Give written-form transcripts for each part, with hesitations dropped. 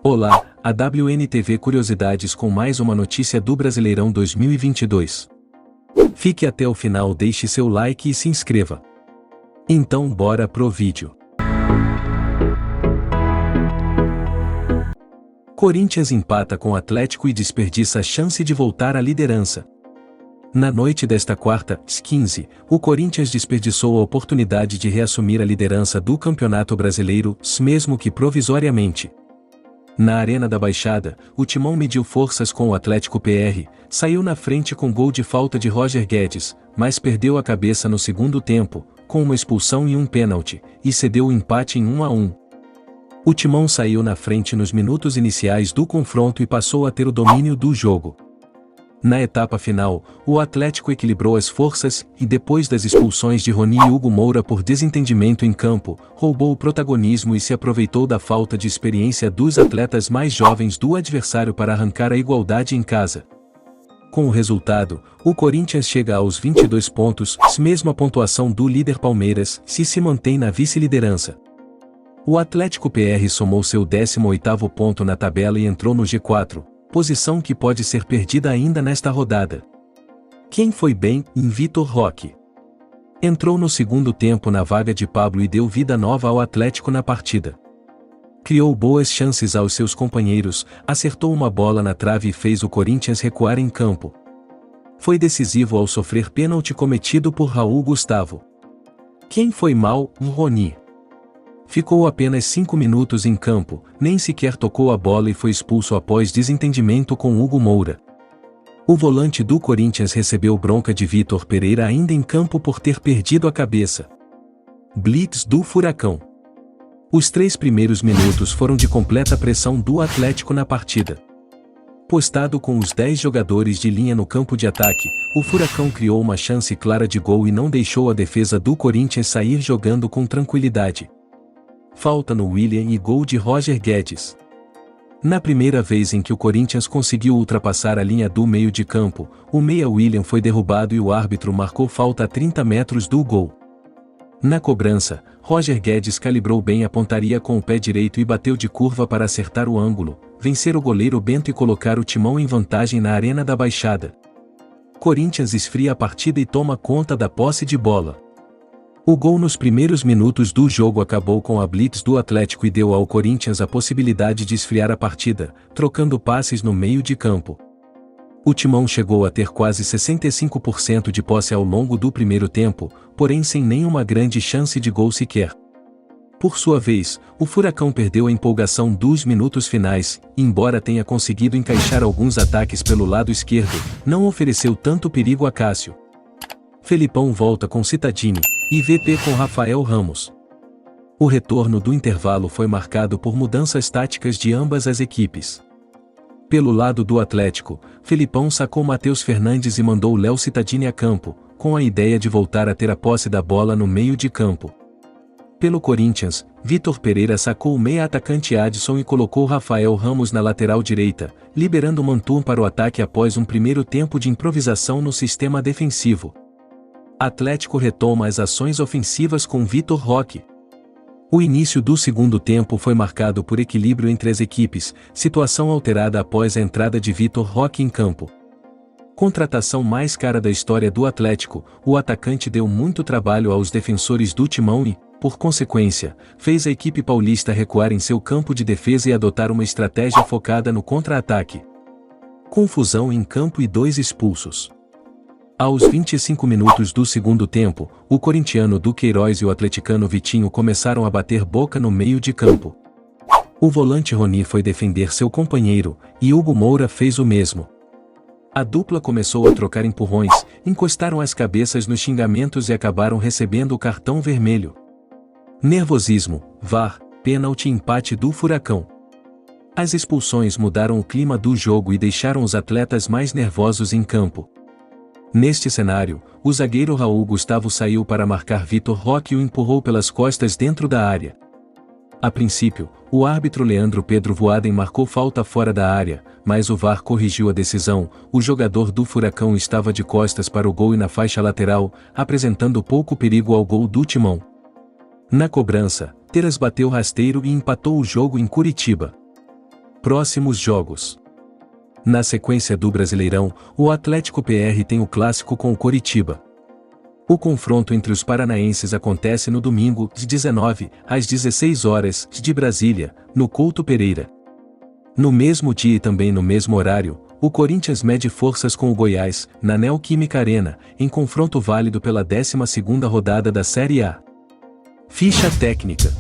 Olá, a WNTV Curiosidades com mais uma notícia do Brasileirão 2022. Fique até o final, deixe seu like e se inscreva. Então bora pro vídeo. Corinthians empata com Atlético e desperdiça a chance de voltar à liderança. Na noite desta quarta, 15, o Corinthians desperdiçou a oportunidade de reassumir a liderança do Campeonato Brasileiro, mesmo que provisoriamente. Na Arena da Baixada, o Timão mediu forças com o Atlético PR, saiu na frente com gol de falta de Roger Guedes, mas perdeu a cabeça no segundo tempo, com uma expulsão e um pênalti, e cedeu o empate em 1-1. O Timão saiu na frente nos minutos iniciais do confronto e passou a ter o domínio do jogo. Na etapa final, o Atlético equilibrou as forças e, depois das expulsões de Rony e Hugo Moura por desentendimento em campo, roubou o protagonismo e se aproveitou da falta de experiência dos atletas mais jovens do adversário para arrancar a igualdade em casa. Com o resultado, o Corinthians chega aos 22 pontos, mesma pontuação do líder Palmeiras, se mantém na vice-liderança. O Atlético PR somou seu 18º ponto na tabela e entrou no G4. Posição que pode ser perdida ainda nesta rodada. Quem foi bem? Vitor Roque. Entrou no segundo tempo na vaga de Pablo e deu vida nova ao Atlético na partida. Criou boas chances aos seus companheiros, acertou uma bola na trave e fez o Corinthians recuar em campo. Foi decisivo ao sofrer pênalti cometido por Raul Gustavo. Quem foi mal? Rony. Ficou apenas 5 minutos em campo, nem sequer tocou a bola e foi expulso após desentendimento com Hugo Moura. O volante do Corinthians recebeu bronca de Vitor Pereira ainda em campo por ter perdido a cabeça. Blitz do Furacão. Os 3 primeiros minutos foram de completa pressão do Atlético na partida. Postado com os 10 jogadores de linha no campo de ataque, o Furacão criou uma chance clara de gol e não deixou a defesa do Corinthians sair jogando com tranquilidade. Falta no William e gol de Roger Guedes. Na primeira vez em que o Corinthians conseguiu ultrapassar a linha do meio de campo, o meia William foi derrubado e o árbitro marcou falta a 30 metros do gol. Na cobrança, Roger Guedes calibrou bem a pontaria com o pé direito e bateu de curva para acertar o ângulo, vencer o goleiro Bento e colocar o Timão em vantagem na Arena da Baixada. Corinthians esfria a partida e toma conta da posse de bola. O gol nos primeiros minutos do jogo acabou com a blitz do Atlético e deu ao Corinthians a possibilidade de esfriar a partida, trocando passes no meio de campo. O Timão chegou a ter quase 65% de posse ao longo do primeiro tempo, porém sem nenhuma grande chance de gol sequer. Por sua vez, o Furacão perdeu a empolgação dos minutos finais, e embora tenha conseguido encaixar alguns ataques pelo lado esquerdo, não ofereceu tanto perigo a Cássio. Felipão volta com Cittadini e VP com Rafael Ramos. O retorno do intervalo foi marcado por mudanças táticas de ambas as equipes. Pelo lado do Atlético, Felipão sacou Matheus Fernandes e mandou Léo Cittadini a campo, com a ideia de voltar a ter a posse da bola no meio de campo. Pelo Corinthians, Vitor Pereira sacou o meia-atacante Adson e colocou Rafael Ramos na lateral direita, liberando Mantur para o ataque após um primeiro tempo de improvisação no sistema defensivo. Atlético retoma as ações ofensivas com Vitor Roque. O início do segundo tempo foi marcado por equilíbrio entre as equipes, situação alterada após a entrada de Vitor Roque em campo. Contratação mais cara da história do Atlético, o atacante deu muito trabalho aos defensores do Timão e, por consequência, fez a equipe paulista recuar em seu campo de defesa e adotar uma estratégia focada no contra-ataque. Confusão em campo e 2 expulsos. Aos 25 minutos do segundo tempo, o corintiano Duqueiroz e o atleticano Vitinho começaram a bater boca no meio de campo. O volante Rony foi defender seu companheiro, e Hugo Moura fez o mesmo. A dupla começou a trocar empurrões, encostaram as cabeças nos xingamentos e acabaram recebendo o cartão vermelho. Nervosismo, VAR, pênalti e empate do Furacão. As expulsões mudaram o clima do jogo e deixaram os atletas mais nervosos em campo. Neste cenário, o zagueiro Raul Gustavo saiu para marcar Vitor Roque e o empurrou pelas costas dentro da área. A princípio, o árbitro Leandro Pedro Voaden marcou falta fora da área, mas o VAR corrigiu a decisão. O jogador do Furacão estava de costas para o gol e na faixa lateral, apresentando pouco perigo ao gol do Timão. Na cobrança, Teras bateu rasteiro e empatou o jogo em Curitiba. Próximos jogos. Na sequência do Brasileirão, o Atlético PR tem o clássico com o Coritiba. O confronto entre os paranaenses acontece no domingo, às 19, às 16 horas, de Brasília, no Couto Pereira. No mesmo dia e também no mesmo horário, o Corinthians mede forças com o Goiás, na Neoquímica Arena, em confronto válido pela 12ª rodada da Série A. Ficha técnica.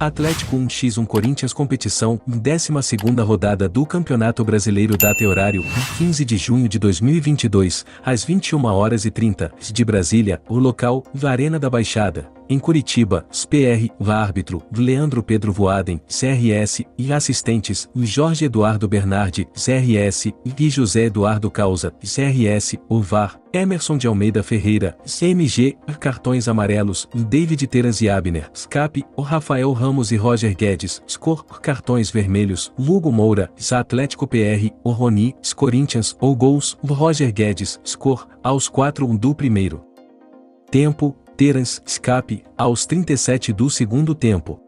Atlético 1x1 Corinthians competição, 12ª rodada do Campeonato Brasileiro, data e horário, 15 de junho de 2022, às 21h30, de Brasília, o local, Arena da Baixada, em Curitiba, PR, árbitro, Leandro Pedro Voaden, CRS, e assistentes, Jorge Eduardo Bernardi, CRS, e José Eduardo Causa, CRS, o VAR, Emerson de Almeida Ferreira, CMG, cartões amarelos, David Teras e Abner, SCAP, o Rafael Ramos e Roger Guedes, SCOR, cartões vermelhos, Hugo Moura, Atlético PR, o Rony, Corinthians, ou gols, Roger Guedes, SCOR, aos 4-1 do primeiro tempo, Teras, SCAP, aos 37 do segundo tempo.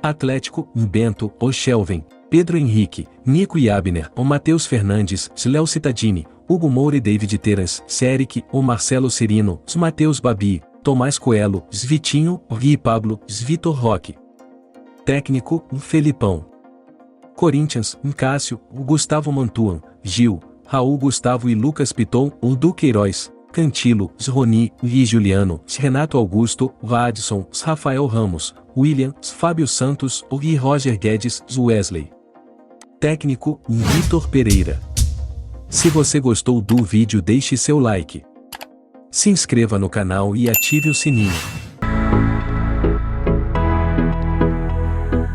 Atlético, Bento, o Shelven, Pedro Henrique, Nico e Abner, o Matheus Fernandes, Léo Cittadini, Hugo Moura e David Teras, Céric, o Marcelo Cirino, Matheus Babi, Tomás Coelho, Vitinho, Gui Pablo, Vitor Roque. Técnico, Felipão. Corinthians, Cássio, Gustavo Mantuan, Gil, Raul Gustavo e Lucas Piton, o Duqueiroz, Cantilo, Rony, e Juliano, Renato Augusto, Adson, Rafael Ramos, William, Fábio Santos, e Roger Guedes, Wesley. Técnico, Vitor Pereira. Se você gostou do vídeo, deixe seu like. Se inscreva no canal e ative o sininho.